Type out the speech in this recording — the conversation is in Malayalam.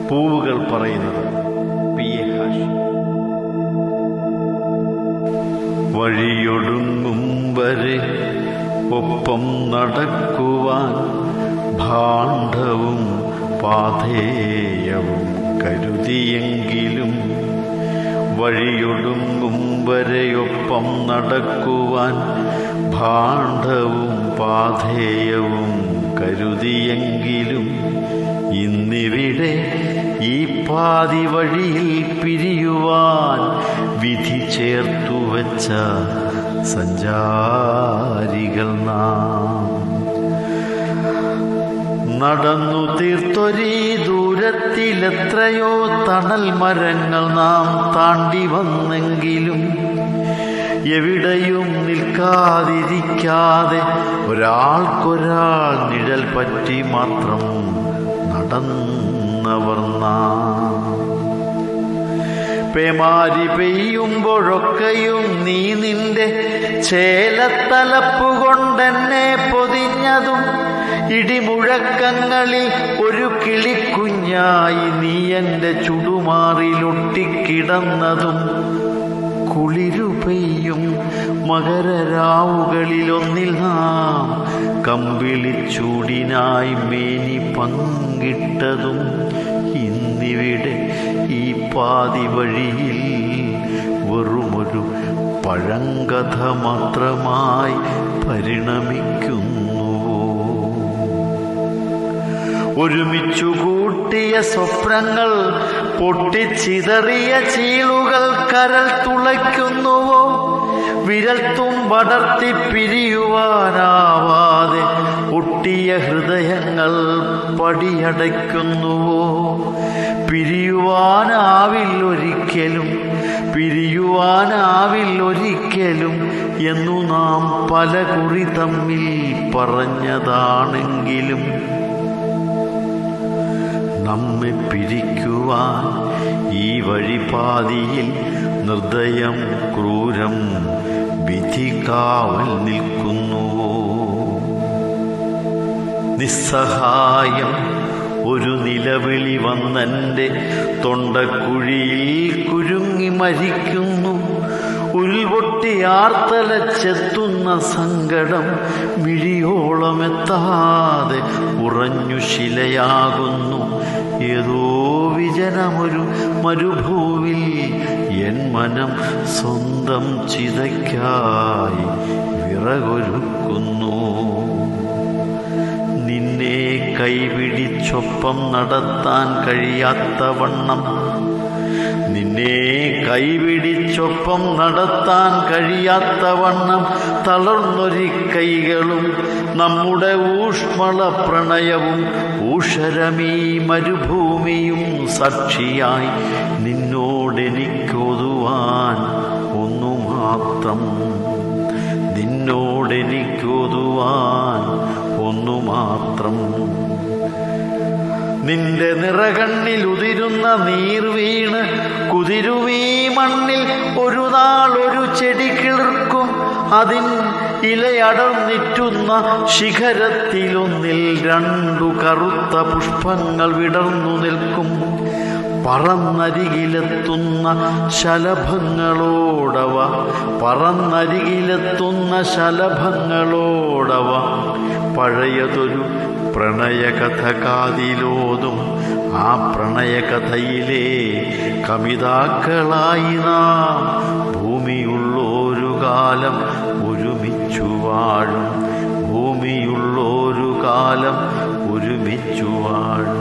പൂവുകൾ പറയുന്നത് P.A. ഹാഷിം. വഴിയൊടുങ്ങും വരെ ഒപ്പം നടക്കുവാൻ ഭാണ്ഡവും പാഥേയവും കരുതിയെങ്കിലും, വഴിയൊടുങ്ങും വരെ ഒപ്പം നടക്കുവാൻ ഭാണ്ഡവും പാഥേയവും കരുതിയെങ്കിലും, ഇന്നിവിടെ ഈ പാതി വഴിയിൽ പിരിയുവാൻ വിധി ചേർത്തുവച്ച സഞ്ചാരികൾ നാം. നടന്നു തീർത്തൊരീ ദൂരത്തിലെത്രയോ തണൽ മരങ്ങൾ നാം താണ്ടി വന്നെങ്കിലും, എവിടെയും നിൽക്കാതിരിക്കാതെ ഒരാൾക്കൊരാൾ നിഴൽ പറ്റി മാത്രം നടന്നവർ നാം. പേമാരി പെയ്യുമ്പോഴൊക്കെയും നീ നിന്റെ ചേലത്തലപ്പ് കൊണ്ടെന്നെ പൊതിഞ്ഞതും, ഇടിമുഴക്കങ്ങളിൽ ഒരു കിളിക്കുഞ്ഞായി നീ എൻ്റെ ചുടുമാറിലൊട്ടിക്കിടന്നതും, കുളിരു പെയ്യും മകരരാവുകളിലൊന്നിൽ നാം കമ്പിളിച്ചൂടിനായി മേനി പങ്കിട്ടതും, ഇന്നിവിടെ ഈ പാതി വഴിയിൽ വെറുമൊരു പഴങ്കഥ മാത്രമായി പരിണമിക്കുന്നുവോ? ഒരുമിച്ചു കൂട്ടിയ സ്വപ്നങ്ങൾ പൊട്ടിച്ചിതറിയ ചീളുകൾ കരൾ തുളയ്ക്കുന്നുവോ? വിരൽ തുമ്പടർത്തി പിരിയുവാനാവാതെ ഒട്ടിയ ഹൃദയങ്ങൾ പടിയടയ്ക്കുന്നുവോ? പിരിയുവാനാവില്ലൊരിക്കലും എന്നു നാം പല കുറി തമ്മിൽ പറഞ്ഞതാണെങ്കിലും, നമ്മെ പിരിക്കുവാൻ ഈ വഴിപാതിയിൽ നിർദ്ദയം ക്രൂരം വിധി കാവൽ നിൽക്കുന്നുവോ? നിസ്സഹായം ഒരു നിലവിളി വന്നെൻ്റെ തൊണ്ടക്കുഴിയിൽ കുരുങ്ങി മരിക്കുന്നു. ഉൾപൊട്ടി ആർത്തലച്ചെത്തുന്ന സങ്കടം മിഴിയോളമെത്താതെ ഉറഞ്ഞു ശിലയാകുന്നു. ഏതോ വിജനമൊരു മരുഭൂവിൽ എൻ മനം സ്വന്തം ചിതയ്ക്കായി വിറകൊരുക്കുന്നു. നിന്നെ കൈപിടിച്ചൊപ്പം നടത്താൻ കഴിയാത്തവണ്ണം, തളർന്നൊരു കൈകളും നമ്മുടെ ഊഷ്മള പ്രണയവും ഊഷരമീ മരുഭൂമിയും സാക്ഷിയായി നിന്നോടെനിക്കൊതുവാൻ ഒന്നു മാത്രം. നിന്റെ നിറകണ്ണിൽ ഉതിരുന്ന നീർ വീണ് കുതിരുവീ മണ്ണിൽ ഒരു നാൾ ഒരു ചെടി കിളിർക്കും. അതിൻ ഇലയടർന്നിറ്റുന്ന ശിഖരത്തിലൊന്നിൽ 2 കറുത്ത പുഷ്പങ്ങൾ വിടർന്നു നിൽക്കും. പറന്നരികിലെത്തുന്ന ശലഭങ്ങളോടവ പഴയതൊരു പ്രണയകഥ കാതിലോതും. ആ പ്രണയകഥയിലെ കമിതാക്കളായി നാം ഭൂമിയുള്ളൊരു കാലം ഒരുമിച്ചു വാഴും.